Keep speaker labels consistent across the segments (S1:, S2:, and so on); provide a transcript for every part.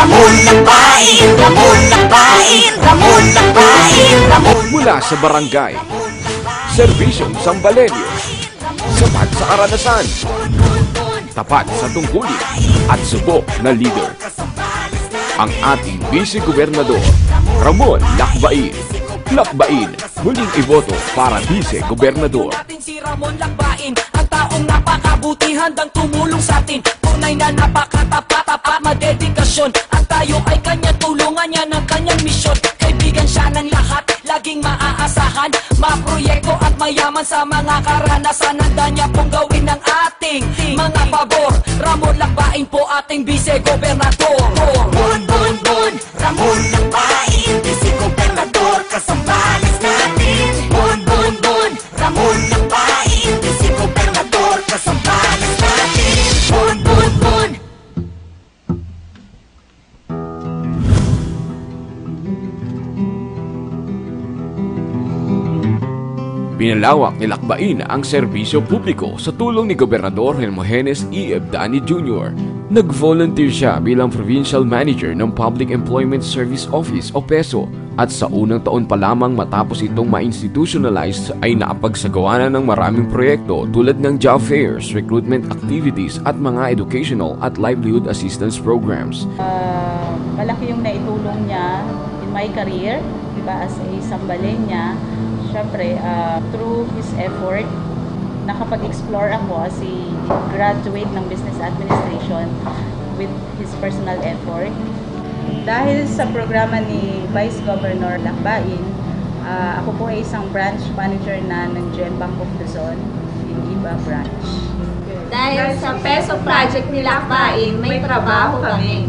S1: Ramon Lakbain, Ramon Lakbain, Ramon Lakbain, Ramon.
S2: Mula sa barangay, serbisyong Sambalenyo, sapat sa karanasan, tapat sa tungkulin at subok na leader. Ang ating Vice-Gobernador, Ramon Lakbain. Lakbain, muling iboto para Vice-Gobernador.
S3: Si Ramon Lakbain, ang taong napakabuti, handang tumulong sa atin. Tunay na napakatapat at madedikasyon. At tayo ay kanya tulungan niya ng kanyang misyon. Kaibigan siya ng lahat, laging maaasahan. Maproyekto at mayaman sa mga karanasan. Handa niya pong gawin ng ating mga pabor. Ramon Lakbain po ating Vice-Gobernador.
S1: Bon, bon, bon, Ramon Lakbain, Vice-Gobernador, kasambales natin. Bon, bon, bon, Ramon Lakbain, Vice-Gobernador, kasambales natin. Bon, bon, bon.
S2: Pinalawak ni Lakbain ang serbisyo publiko sa tulong ni Gobernador Hermogenes E. Abdani Jr. Nag-volunteer siya bilang Provincial Manager ng Public Employment Service Office o PESO at sa unang taon pa lamang matapos itong ma-institutionalize ay naapagsagawa na ng maraming proyekto tulad ng job fairs, recruitment activities at mga educational at livelihood assistance programs.
S4: Malaki yung naitulong niya in my career, diba, as a Sambalenya. Siyempre, through his effort, nakapag-explore ako as a graduate ng Business Administration with his personal effort. Dahil sa programa ni Vice Governor Lakbain, ako po ay isang branch manager na ng GM Bank of Luzon in Iba branch.
S5: Dahil sa PESO project ni Lakbain, may trabaho kami.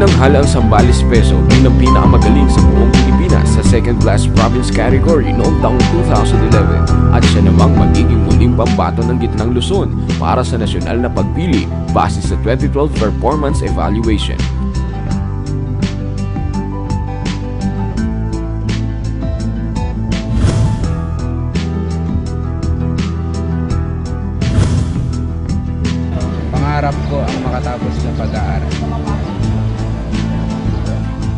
S2: Tinanghal ang Zambales Peso bilang pinakamagaling sa buong Pilipinas sa second class province category noong taong 2011 at siya namang magiging muling pambato ng Gitnang Luzon para sa nasyonal na pagpili base sa 2012 performance evaluation.
S6: Pangarap ko ang makatapos ng pag-aaral.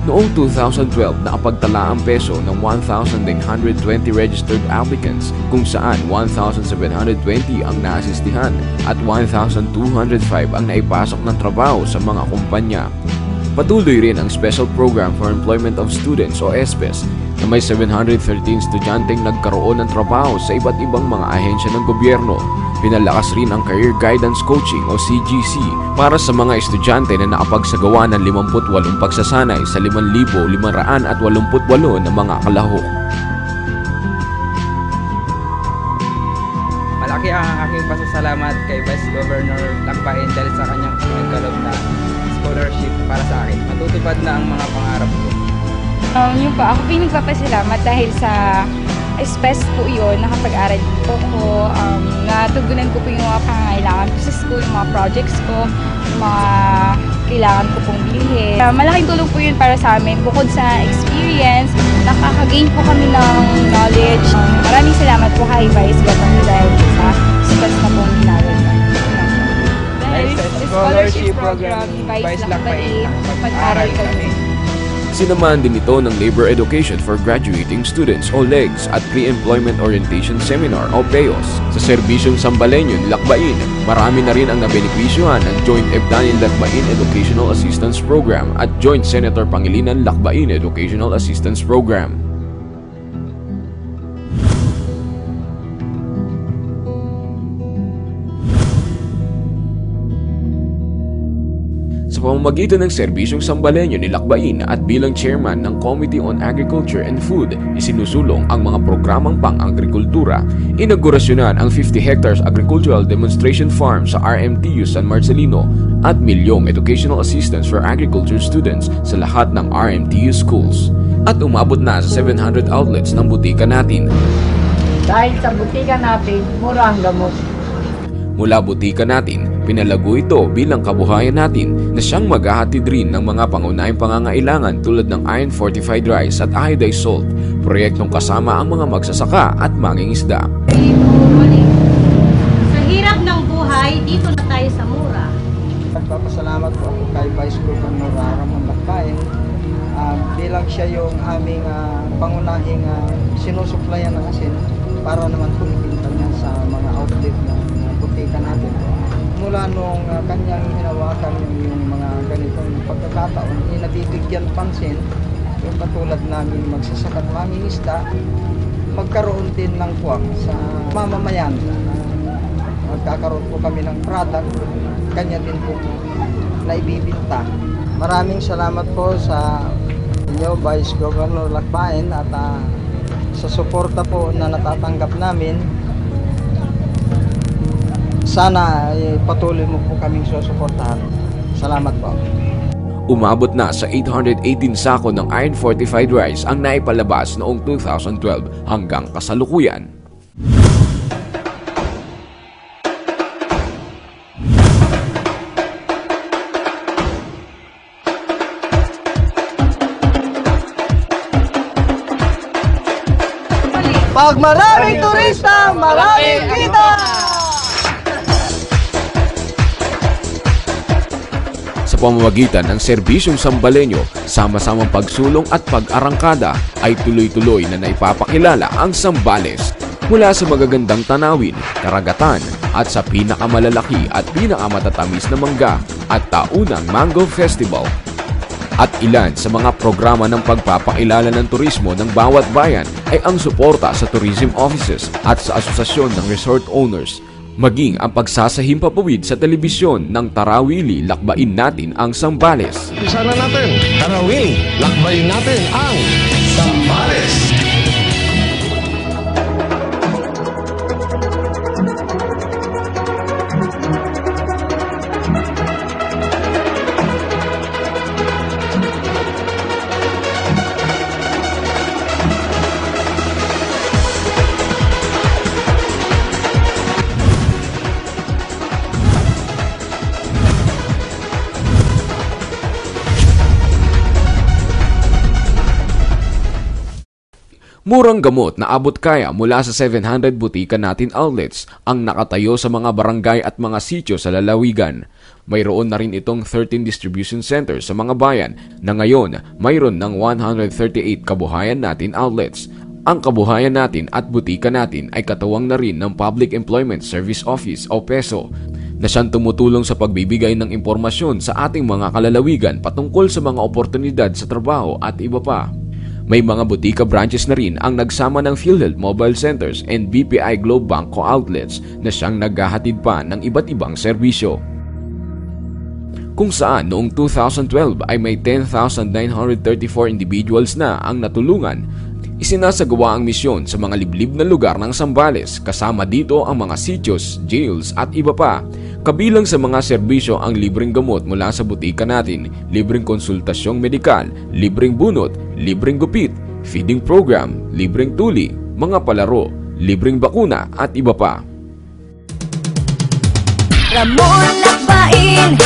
S2: Noong 2012, nakapagtala ang Peso ng 1,920 registered applicants kung saan 1,720 ang naasistihan at 1,205 ang naipasok ng trabaho sa mga kumpanya. Patuloy rin ang Special Program for Employment of Students o SPES na may 713 estudyanteng nagkaroon ng trabaho sa iba't ibang mga ahensya ng gobyerno. Pinalakas rin ang Career Guidance Coaching o CGC para sa mga estudyante na nakapagsagawa ng 58 pagsasanay sa 5,588 na mga kalahok.
S6: Malaki ang aking pasasalamat kay Vice Governor Lakbain dahil sa kanyang pinagkaloob na scholarship para sa akin. Matutupad na ang mga pangarap ko.
S7: Yun po, ako pinagpapasalamat dahil sa SPES po yun, nakapag-aral po ko, natugunan ko po yung mga pangangailangan ko sa school, yung mga projects ko, yung mga kailangan ko pong bilhin. Malaking tulong po yun para sa amin, bukod sa experience, nakaka-gain po kami ng knowledge. Maraming salamat po kay Vice Governor dahil sa SPES na pong ginawin. Dahil sa scholarship program ni Vice Lakbain, pag-aral kami.
S2: Sinamahan din ito ng Labor Education for Graduating Students o LEGS at Pre-Employment Orientation Seminar o PEOS. Sa serbisyong Sambalenyo ni Lakbain, marami na rin ang nabenepisyohan ng Joint Ebdanin Lakbain Educational Assistance Program at Joint Senator Pangilinan Lakbain Educational Assistance Program. Sa pamamagitan ng serbisyong Sambalenyo ni Lakbain at bilang chairman ng Committee on Agriculture and Food, isinusulong ang mga programang pang-agrikultura. Inaugurasyonan ang 50 hectares agricultural demonstration farm sa RMTU San Marcelino at milyong educational assistance for agriculture students sa lahat ng RMTU schools. At umabot na sa 700 outlets ng butika natin.
S8: Dahil sa butika natin, mura ang gamot.
S2: Mula butika natin, pinalago ito bilang kabuhayan natin na siyang maghahatid rin ng mga pangunahing pangangailangan tulad ng iron fortified rice at iodized salt, proyektong kasama ang mga magsasaka at mangingisda.
S5: Sa hirap ng ay dito na tayo sa Mura.
S9: Nagpapasalamat po ako kay Vice Governor Ramon Lakbayin. Bilang siya yung aming pangunahing sinusuplayan ng asin para naman po ibinta niya sa mga outlet ng butika natin. Mula nung kanyang hinawakan yung mga ganitong pagkakataon, nabibigyan pansin yung katulad namin magsasakat mangingisda, magkaroon din ng puwang sa mamamayan. Magkakaroon po kami ng product, kanya din po na ibibinta. Maraming salamat po sa inyo, Vice Governor Lakbayin, at sa suporta po na natatanggap namin. Sana patuloy mo po kaming susuportahan. Salamat po.
S2: Umabot na sa 818 sako ng iron fortified rice ang naipalabas noong 2012 hanggang kasalukuyan.
S9: Pag maraming turista, maraming kita!
S2: Sa pamamagitan ng serbisyong Sambalenyo, sama-samang pagsulong at pag-arangkada ay tuloy-tuloy na naipapakilala ang Zambales mula sa magagandang tanawin, karagatan at sa pinakamalalaki at pinakamatatamis na mangga at taunang Mango Festival. At ilan sa mga programa ng pagpapakilala ng turismo ng bawat bayan ay ang suporta sa tourism offices at sa asosasyon ng resort owners, maging ang pagsasahimpapawid sa telebisyon ng Tarawili, Lakbayin Natin ang Zambales.
S10: Umpisa na natin, Tarawili, lakbayin natin ang Zambales.
S2: Murang gamot na abot kaya mula sa 700 Butika Natin outlets ang nakatayo sa mga barangay at mga sityo sa lalawigan. Mayroon na rin itong 13 distribution centers sa mga bayan na ngayon mayroon ng 138 Kabuhayan Natin outlets. Ang Kabuhayan Natin at Butika Natin ay katuwang na rin ng Public Employment Service Office o PESO na siyang tumutulong sa pagbibigay ng impormasyon sa ating mga kalalawigan patungkol sa mga oportunidad sa trabaho at iba pa. May mga butika branches na rin ang nagsama ng PhilHealth Mobile Centers and BPI Globe Bank Co-outlets na siyang naghahatid pa ng iba't ibang serbisyo. Kung saan noong 2012 ay may 10,934 individuals na ang natulungan, isinasagawa ang misyon sa mga liblib na lugar ng Zambales, kasama dito ang mga sityos, jails at iba pa. Kabilang sa mga serbisyo ang libreng gamot mula sa Butika Natin, libreng konsultasyong medikal, libreng bunot, libreng gupit, feeding program, libreng tuli, mga palaro, libreng bakuna at iba pa.
S1: Ramon Lakbayin,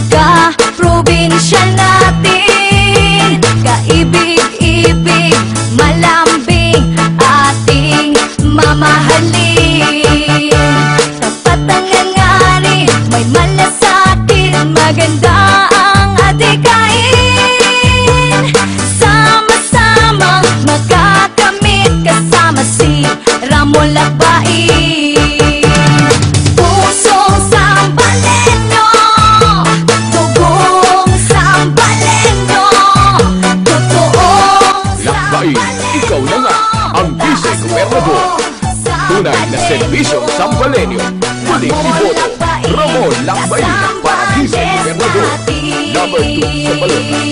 S1: ka-probinsya natin, kaibig-ibig, malambing, ating mamahalin. Tapat ang ngangari, may malasakit, maganda ang adikain. Sama-sama makakamit, kasama si Ramon Lakbayin. Pusong Sambalenyo, tugong Sambalenyo, totoong
S2: Lakbayin, ikaw na nga ang vice-gobernador. Tunay na serbisyong Sambalenyo, muling iboto Ramon Lakbayin para vice-gobernador. Number 2 sa balota.